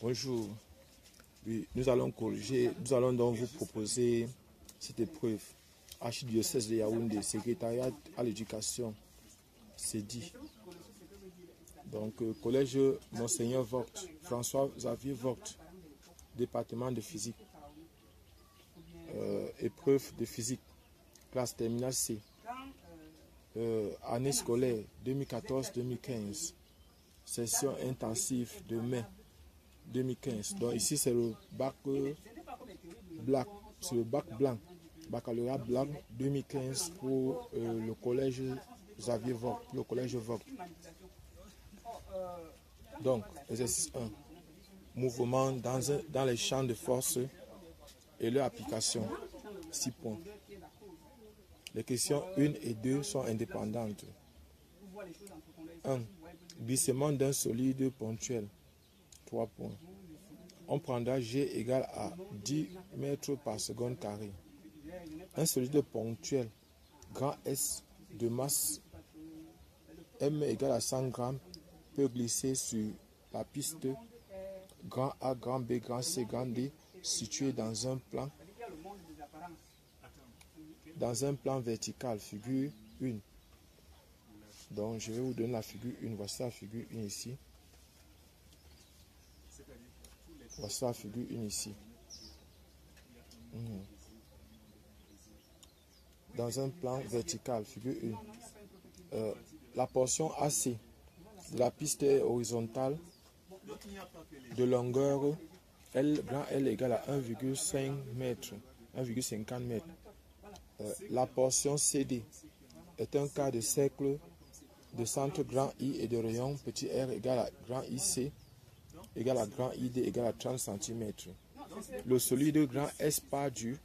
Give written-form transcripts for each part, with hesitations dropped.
Bonjour. Oui, nous allons donc vous proposer cette épreuve. Archidiocèse de Yaoundé, secrétariat à l'éducation, c'est dit. Donc, collège Monseigneur Vogt, François-Xavier Vogt, département de physique. Épreuve de physique, classe terminale C. Année scolaire 2014-2015. Session intensive de mai 2015. Donc ici c'est le bac black, c'est le bac blanc, baccalauréat blanc 2015 pour le collège Xavier Vogt, le collège Vogt. Donc exercice 1, mouvement dans les champs de force et leur application, 6 points. Les questions 1 et 2 sont indépendantes. 1. Glissement d'un solide ponctuel, 3 points. On prendra G égale à 10 mètres par seconde carré. Un solide ponctuel, grand S de masse M égale à 100 grammes, peut glisser sur la piste grand A, grand B, grand C, grand D, situé dans un plan vertical, figure 1. Donc je vais vous donner la figure 1. Voici la figure 1 ici. Voici la figure 1 ici. Dans un plan vertical, figure 1. La portion AC de la piste est horizontale de longueur L, grand L égale à 1,5 mètre, 1,50 mètres. La portion CD est un quart de cercle de centre grand I et de rayon petit r égale à grand IC égale à grand ID égale à 30 cm. Le solide grand S part du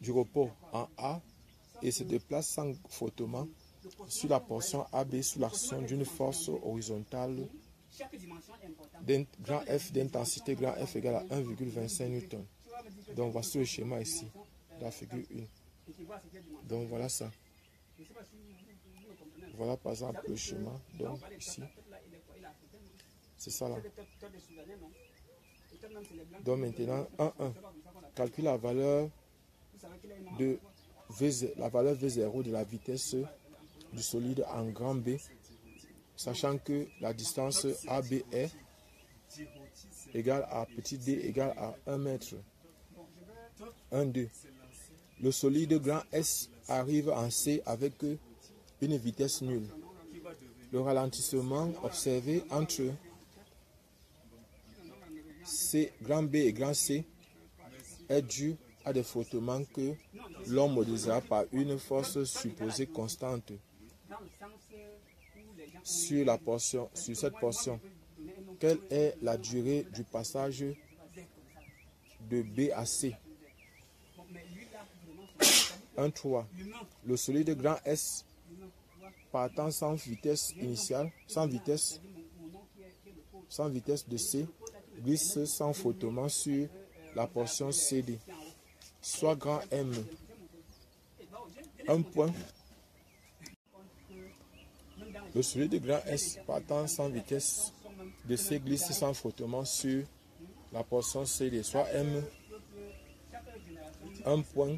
repos en A et se déplace sans frottement sur la portion AB sous l'action d'une force horizontale grand F d'intensité grand F égale à 1,25 N. Donc voici le schéma ici, la figure 1. Donc voilà ça. Voilà par exemple le schéma. Donc ici, c'est ça là. Donc maintenant, 1,1. Calcule la valeur de V0 de la vitesse du solide en grand B, sachant que la distance AB est égale à petit d égale à 1 mètre. 1,2. Le solide grand S arrive en C avec une vitesse nulle. Le ralentissement observé entre C, grand B et grand C est dû à des frottements que l'on modélisera par une force supposée constante sur cette portion. Quelle est la durée du passage de B à C? 1,3. Le solide grand S partant sans vitesse initiale, sans vitesse de C, glisse sans frottement sur la portion CD, soit grand M. 1 point. Le solide grand S partant sans vitesse de C glisse sans frottement sur la portion CD, soit M. 1 point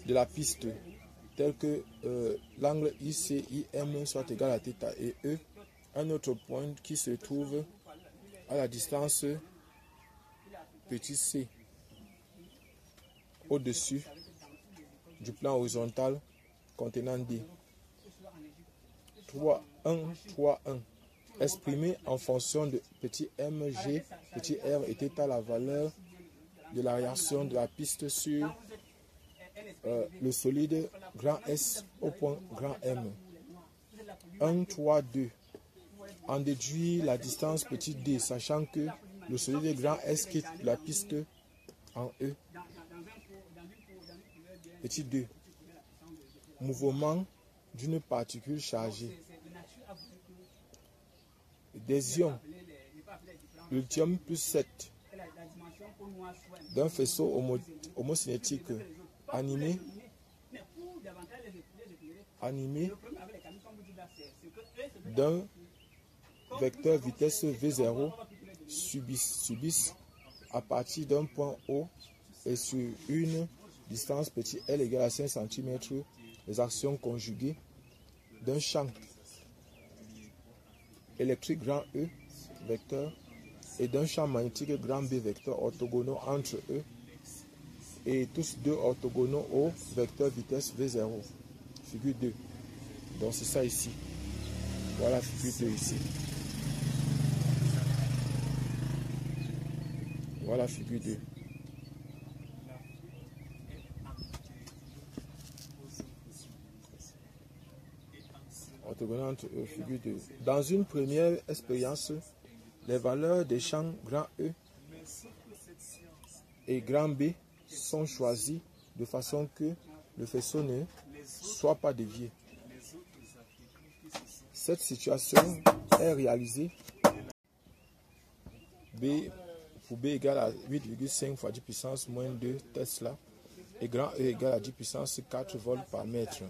de la piste tel que l'angle IC-IM soit égal à θ et E. Un autre point qui se trouve à la distance petit c au-dessus du plan horizontal contenant D. 3,1. Exprimé en fonction de petit m, g, petit r et θ la valeur de la réaction de la piste sur le solide grand S au point grand M. 1,3,2. En déduit la distance petit d, sachant que le solide grand S quitte la piste en E. Petit 2. Mouvement d'une particule chargée. Des ions, lithium plus 7, d'un faisceau homocinétique animé d'un vecteur vitesse V0 subissent à partir d'un point O et sur une distance petit l égale à 5 cm les actions conjuguées d'un champ électrique grand E vecteur et d'un champ magnétique grand B vecteur orthogonaux entre eux et tous deux orthogonaux au vecteur vitesse V0. Figure 2. Donc c'est ça ici. Voilà figure 2 ici. Voilà figure 2. Orthogonal entre eux, figure 2. Dans une première expérience, les valeurs des champs grand E et grand B sont choisies de façon que le faisceau ne soit pas dévié. Cette situation est réalisée pour B égale à 8,5 fois 10 puissance moins 2 Tesla et grand E égale à 10 puissance 4 volts par mètre.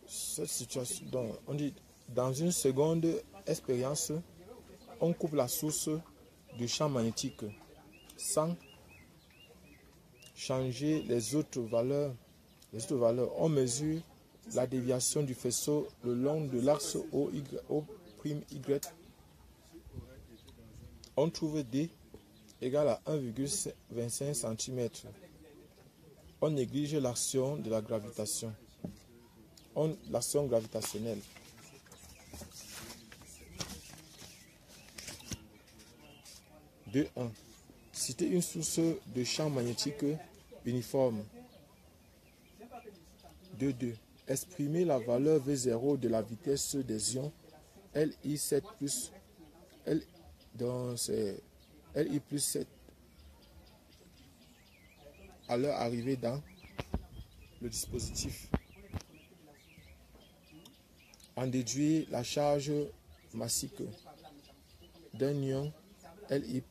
Cette situation, donc, on dit, dans une seconde expérience, on coupe la source du champ magnétique sans changer les autres valeurs. On mesure la déviation du faisceau le long de l'axe OY. On trouve D égale à 1,25 cm. On néglige l'action de la gravitation. L'action gravitationnelle. De 1. Citer une source de champ magnétique uniforme. 2. Exprimer la valeur V0 de la vitesse des ions Li7 plus L, donc c'est Li plus 7 à leur arrivée dans le dispositif. En déduire la charge massique d'un ion Li+.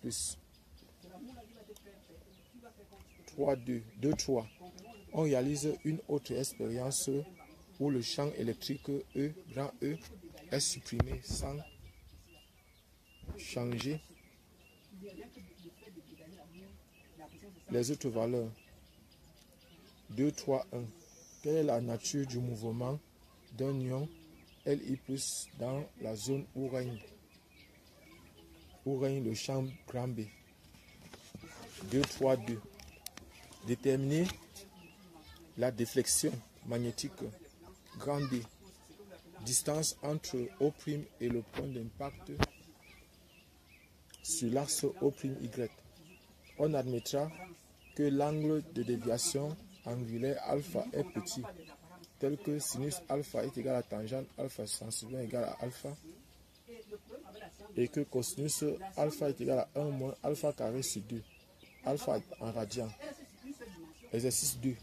3. On réalise une autre expérience où le champ électrique E, grand E, est supprimé sans changer les autres valeurs. 2.3.1. Quelle est la nature du mouvement d'un ion Li+ dans la zone où règne le champ grand B? 2.3.2. Déterminer la déflexion magnétique grand D, distance entre O' et le point d'impact sur l'axe O'Y. On admettra que l'angle de déviation angulaire alpha est petit, tel que sinus alpha est égal à tangente alpha sensiblement égal à alpha, et que cosinus alpha est égal à 1 moins alpha carré sur 2, alpha en radian. Exercice 2.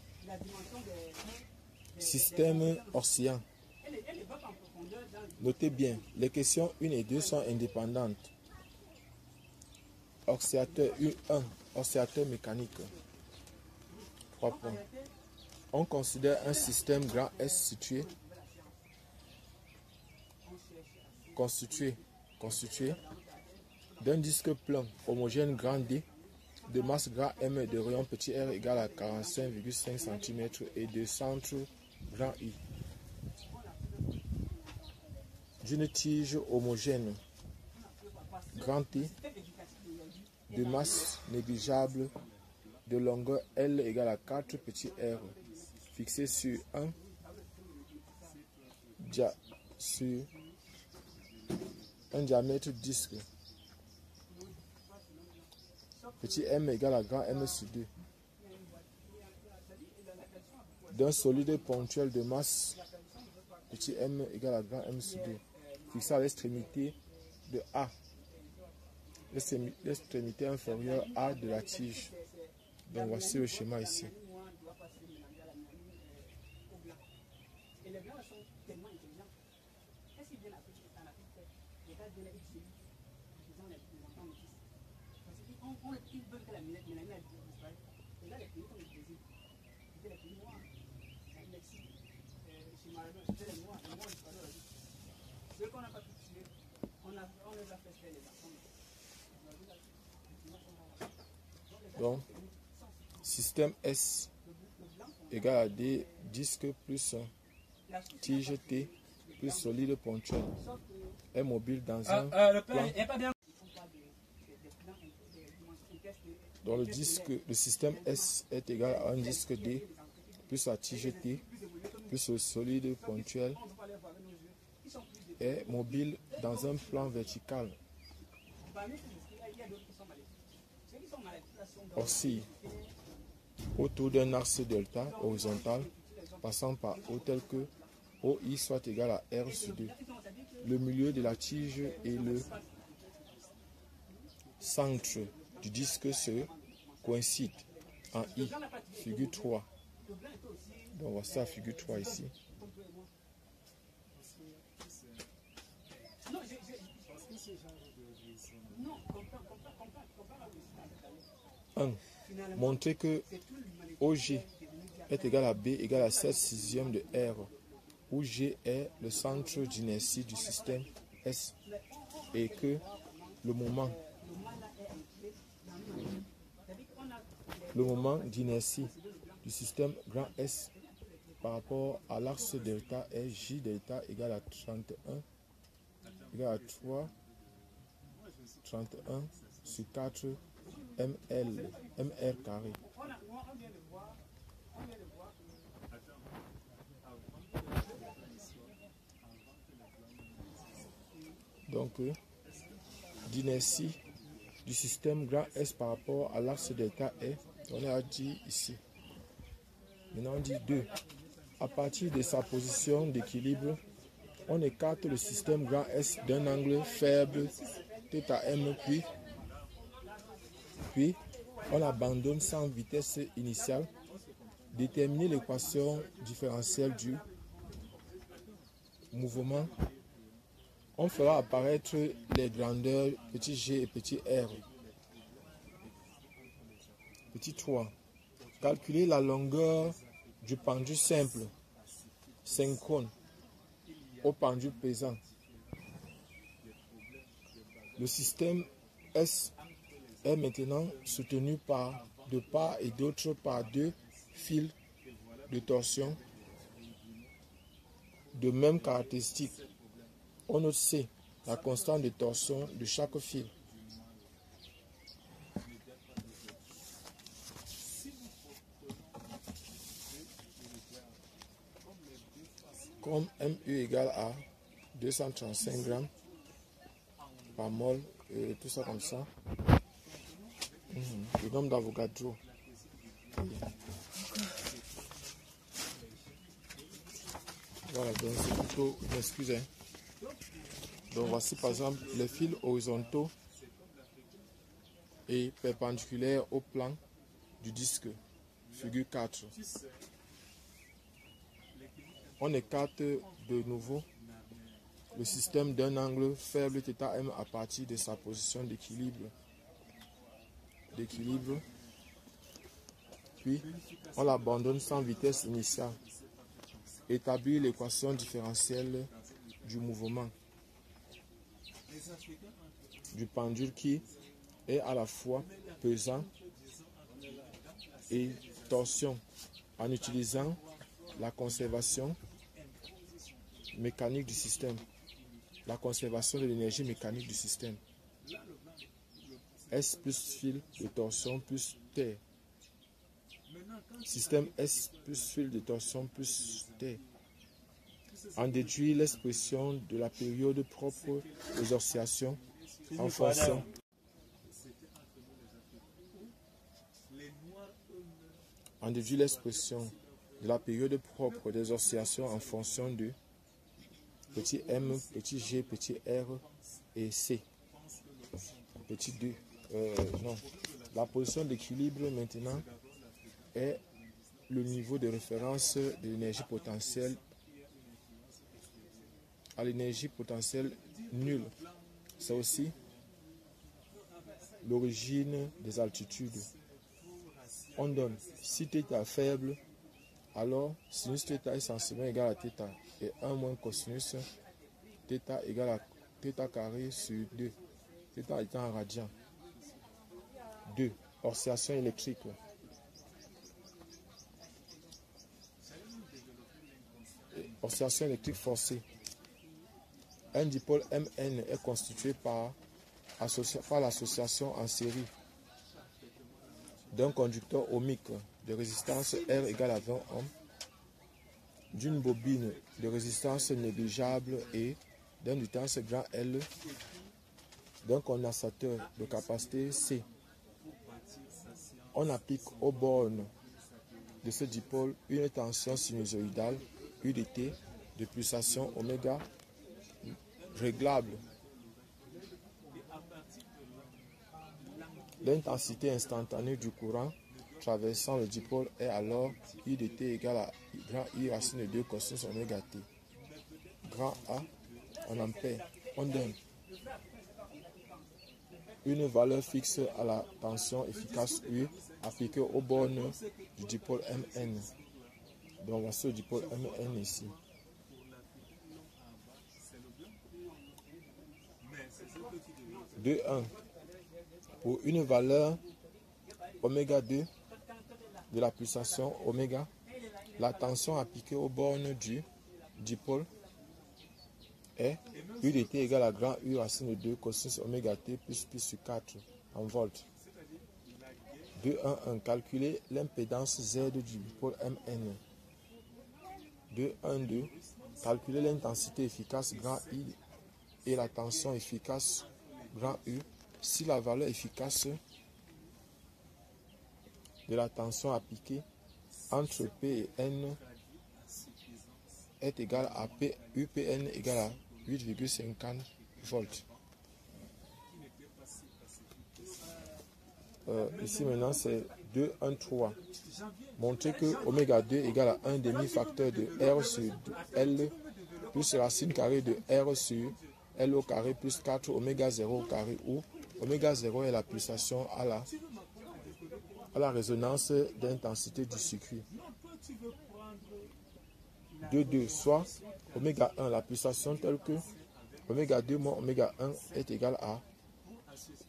Système oscillant. Notez bien, les questions 1 et 2 sont indépendantes. Oscillateur 1, oscillateur mécanique. 3 points. On considère un système grand S constitué d'un disque plein homogène grand D, de masse grand M et de rayon petit r égale à 45,5 cm et de centre grand I. D'une tige homogène grand T, de masse négligeable, de longueur L égale à 4 petit r, fixé sur un diamètre disque. Petit m égale à grand M sur 2. D'un solide ponctuel de masse, petit m égale à grand M sur 2. Fixé à l'extrémité de A. L'extrémité inférieure A de la tige. Donc voici le schéma ici. Donc, système S égale à D, disque plus tige T plus solide ponctuel est mobile dans un plan. Donc le système S est égal à un disque D plus la tige T plus le solide ponctuel est mobile dans un plan vertical. Oscille autour d'un axe delta horizontal passant par O tel que OI soit égal à R sur 2. Le milieu de la tige et le centre du disque se coïncident en I, figure 3. Donc voici la figure 3 ici. Montrer que OG est égal à B égale à 7 sixièmes de R, où G est le centre d'inertie du système S et que le moment d'inertie du système grand S par rapport à l'axe delta est J delta égale à 31 égale à 3 31 sur 4 MR carré. Donc, d'inertie du système grand S par rapport à l'axe delta est, on a dit ici. Maintenant, on dit 2. À partir de sa position d'équilibre, on écarte le système grand S d'un angle faible θm, puis on abandonne sans vitesse initiale. Déterminer l'équation différentielle du mouvement. On fera apparaître les grandeurs petit g et petit r. Petit 3. Calculer la longueur du pendule simple, synchrone, au pendule pesant. Le système S est maintenant soutenu de part et d'autre par 2 fils de torsion de même caractéristique. On note C, la constante de torsion de chaque fil. Comme MU égale à 235 grammes par mol et tout ça comme ça. Le nombre d'Avogadro. Voilà, donc c'est plutôt une excuse. Donc voici par exemple les fils horizontaux et perpendiculaires au plan du disque, figure 4. On écarte de nouveau le système d'un angle faible θm à partir de sa position d'équilibre. Puis on l'abandonne sans vitesse initiale. Établir l'équation différentielle du mouvement du pendule qui est à la fois pesant et torsion en utilisant la conservation mécanique du système, la conservation de l'énergie mécanique du système. S plus fil de torsion plus T. Système S plus fil de torsion plus T. En déduit l'expression de la période propre aux oscillations en fonction de petit m, petit g, petit r et c. Petit 2. Non. La position d'équilibre maintenant est le niveau de référence de l'énergie potentielle à l'énergie potentielle nulle. C'est aussi l'origine des altitudes. On donne si θ faible, alors sinus θ est sensiblement égal à θ et 1 moins cosinus θ égale à θ carré sur 2. étant en radian. 2. Oscillation électrique. Oscillation électrique forcée. Un dipôle Mn est constitué par l'association en série d'un conducteur ohmique de résistance R égale à 20 ohms, d'une bobine de résistance négligeable et d'un lutance grand L, d'un condensateur de capacité C. On applique aux bornes de ce dipôle une tension sinusoïdale UDT de pulsation oméga réglable. L'intensité instantanée du courant traversant le dipôle est alors UDT égale à grand I racine de 2 cosinus oméga T. Grand A en ampères. On donne une valeur fixe à la tension efficace U appliquée aux bornes du dipôle Mn. Donc voici le dipôle Mn ici. De 1. Pour une valeur oméga 2 de la pulsation oméga, la tension appliquée aux bornes du dipôle est UDT égale à grand U racine de 2 cosinus oméga T plus pi sur 4 en volts. 2.1.1. Calculer l'impédance Z du dipôle Mn. 2.1.2. Calculer l'intensité efficace grand I et la tension efficace grand U si la valeur efficace de la tension appliquée entre P et N est égale à UPN égale à 8,50 volts. Ici maintenant c'est 2.1.3. Montrer que oméga 2 égale à 1 demi-facteur de R sur L plus racine carrée de R sur L au carré plus 4 oméga 0 au carré, où oméga 0 est la pulsation à la résonance d'intensité du circuit. 2.2. Soit oméga 1, la pulsation telle que oméga 2 moins oméga 1 est égal à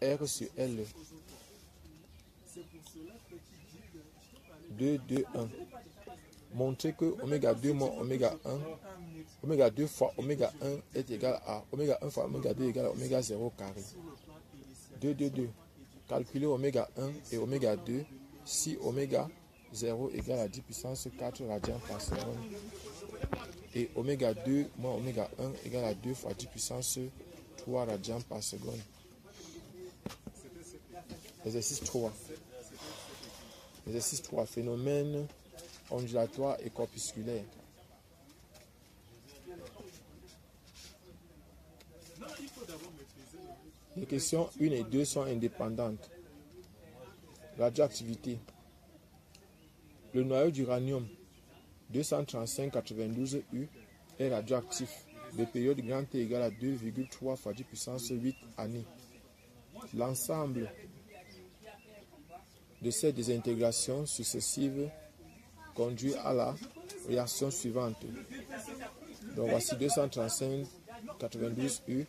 R sur L. 2.2.1. Montrer que oméga 2 moins oméga 1, oméga 2 fois oméga 1 est égal à oméga 1 fois oméga 2 égale à oméga 0 carré. 2.2.2. Calculer oméga 1 et oméga 2 si oméga 0 égale à 10 puissance 4 radians par seconde et oméga 2 moins oméga 1 égale à 2 fois 10 puissance 3 radians par seconde. Exercice 3. Exercice 3. Phénomène ondulatoire et corpusculaire. Les questions 1 et 2 sont indépendantes. Radioactivité. Le noyau d'uranium 235-92U est radioactif de période grand T égale à 2,3 fois 10 puissance 8 années. L'ensemble de ces désintégrations successives conduit à la réaction suivante. Donc voici 235-92U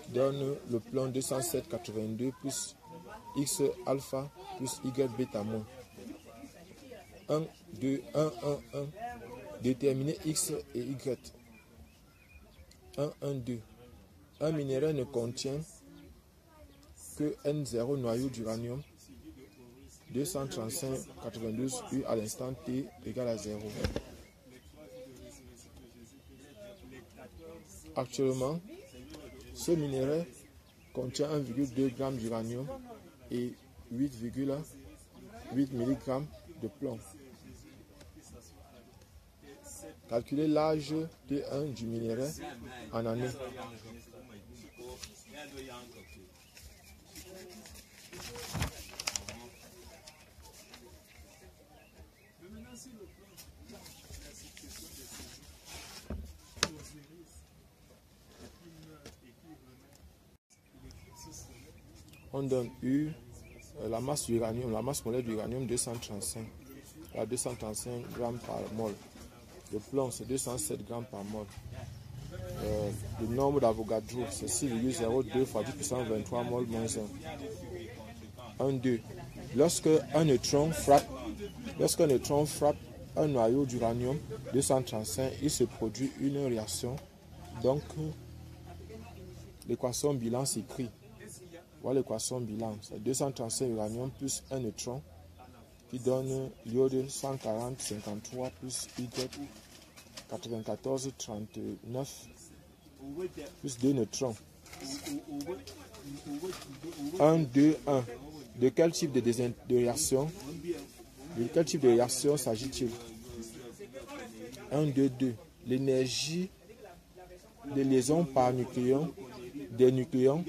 donne le plomb 207-82 plus X alpha plus Y bêta moins. 1, 2, 1, 1, 1. Déterminer X et Y. 1, 1, 2. Un minerai ne contient que N0 noyau d'uranium 235-92U à l'instant T égale à 0. Actuellement, ce minerai contient 1,2 g d'uranium et 8,8 mg de plomb. Calculer l'âge T1 du minerai en années. On donne U, la masse d'uranium, la masse molaire d'uranium 235, à 235 g par mol. Le plomb c'est 207 g par mol. le nombre d'Avogadro, c'est 6,02 fois 10 puissance 23 mol moins 1. 1, 2. Lorsqu'un neutron frappe un noyau d'uranium 235, il se produit une réaction. Donc, l'équation bilan s'écrit. Voilà l'équation bilan. C'est 235 uranium plus un neutron qui donne l'iode 140, 53 plus Y 94, 39 plus 2 neutrons. 1, 2, 1. De quel type de réaction s'agit-il? 1, 2, 2. L'énergie de liaison par nucléon des nucléons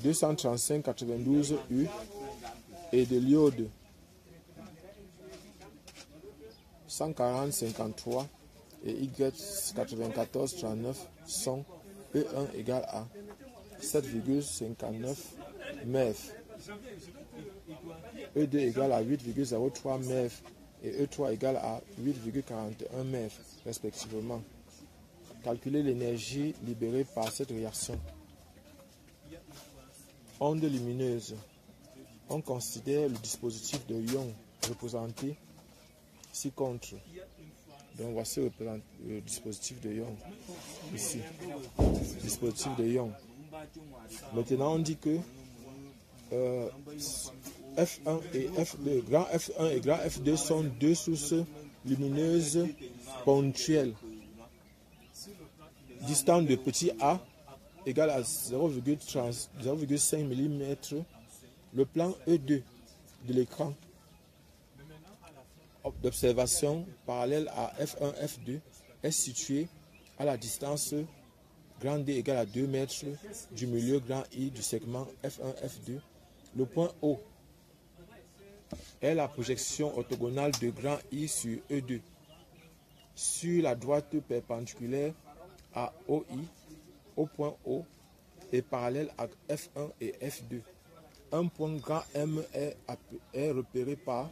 235, 92 U et de l'iode 140, 53 et Y 94, 39 sont E1 égale à 7,59 MeV, E2 égale à 8,03 MeV et E3 égale à 8,41 MeV respectivement. Calculer l'énergie libérée par cette réaction. Onde lumineuse. On considère le dispositif de Young représenté ci-contre. Donc voici le dispositif de Young. Ici. Dispositif de Young. Maintenant on dit que F1 et F2, grand F1 et grand F2 sont deux sources lumineuses ponctuelles. Distance de petit a égale à 0,5 mm. Le plan E2 de l'écran d'observation parallèle à F1, F2 est situé à la distance grand D égale à 2 mètres du milieu grand I du segment F1, F2. Le point O est la projection orthogonale de grand I sur E2 sur la droite perpendiculaire à OI au point O est parallèle à F1 et F2. Un point grand M est repéré par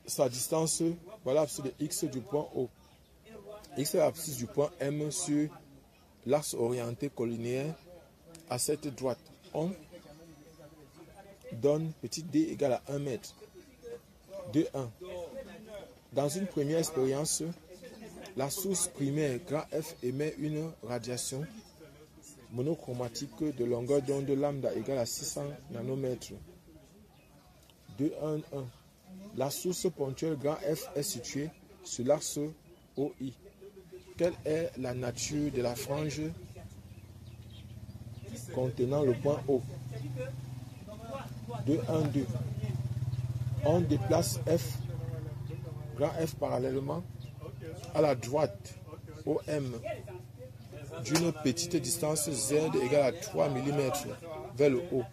sa distance, voilà l'abscisse de X du point O. X est l'abscisse du point M sur l'axe orienté collinéaire à cette droite. On donne petit d égale à 1 mètre. 2, 1. Dans une première expérience, la source primaire grand F émet une radiation monochromatique de longueur d'onde lambda égale à 600 nanomètres. 2, 1, 1. La source ponctuelle grand F est située sur l'axe OI. Quelle est la nature de la frange contenant le point O? 2, 1, 2. On déplace F, grand F parallèlement à la droite OM d'une petite distance Z égale à 3 mm vers le haut.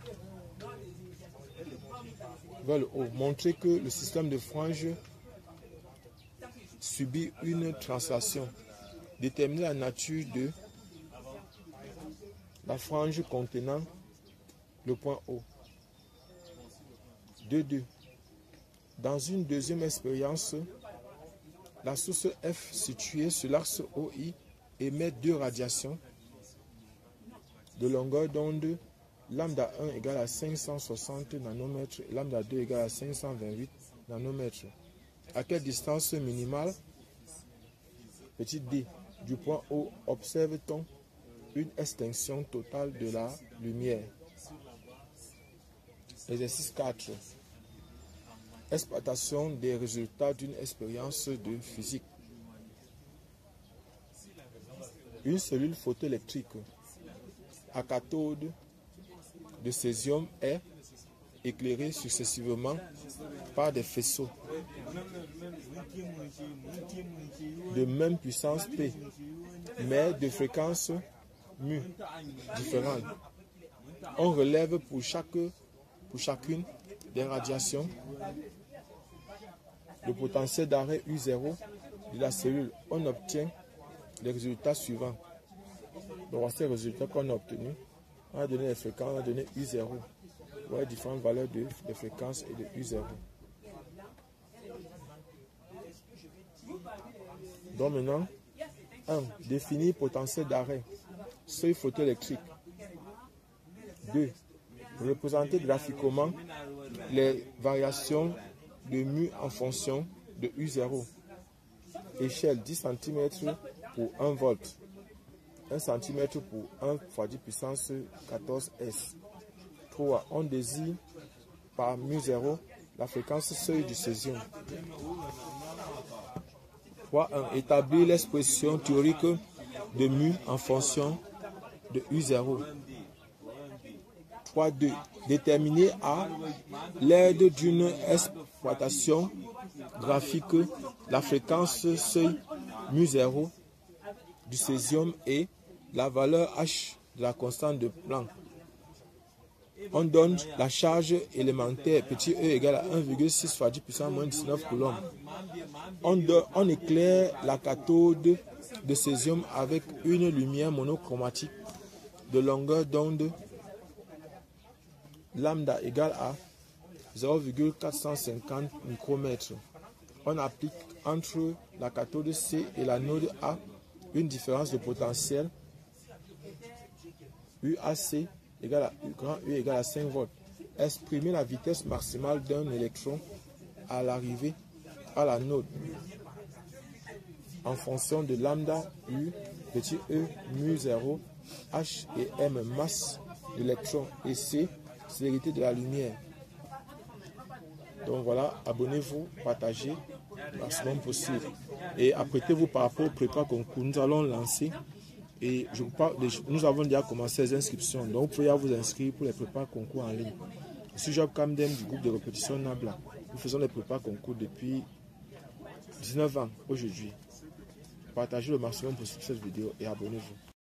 Montrer que le système de frange subit une translation. Déterminer la nature de la frange contenant le point O. 2, 2. Dans une deuxième expérience, la source F située sur l'axe OI émet deux radiations de longueur d'onde lambda 1 égale à 560 nanomètres et lambda 2 égale à 528 nanomètres. À quelle distance minimale, petit d, du point O observe-t-on une extinction totale de la lumière? Exercice 4. Exploitation des résultats d'une expérience de physique. Une cellule photoélectrique à cathode de césium est éclairée successivement par des faisceaux de même puissance P, mais de fréquence mu différentes. On relève pour chacune des radiations le potentiel d'arrêt U0 de la cellule. On obtient les résultats suivants. Donc, voici les résultats qu'on a obtenus. On a donné les fréquences, on a donné U0. Voilà différentes valeurs de fréquence et de U0. Donc maintenant, 1. Définir potentiel d'arrêt. Seuil photoélectrique. 2. Représenter graphiquement les variations de mu en fonction de U0. Échelle 10 cm pour 1 volt. 1 cm pour 1 fois 10 puissance 14 S. 3. On désire par mu0 la fréquence seuil du césium. 3.1. Établir l'expression théorique de mu en fonction de U0. 3.2. Déterminer à l'aide d'une exploitation graphique la fréquence seuil mu0 du césium et la valeur H de la constante de Planck. On donne la charge élémentaire petit e égale à 1,6 fois 10 puissance moins 19 coulombs. On éclaire la cathode de césium avec une lumière monochromatique de longueur d'onde lambda égale à 0,450 micromètres. On applique entre la cathode C et l'anode A une différence de potentiel UAC égale à U grand U égale à 5 volts. Exprimer la vitesse maximale d'un électron à l'arrivée à l'anode en fonction de lambda U, petit e, mu 0, H et M, masse de l'électron, et C, célérité de la lumière. Donc voilà, abonnez-vous, partagez le maximum possible. Et apprêtez-vous par rapport au prépa concours. Nous allons lancer, et nous avons déjà commencé les inscriptions. Donc vous pouvez vous inscrire pour les prépas concours en ligne. Je suis Job Kamdem du groupe de répétition Nabla. Nous faisons les prépas concours depuis 19 ans aujourd'hui. Partagez le maximum possible cette vidéo et abonnez-vous.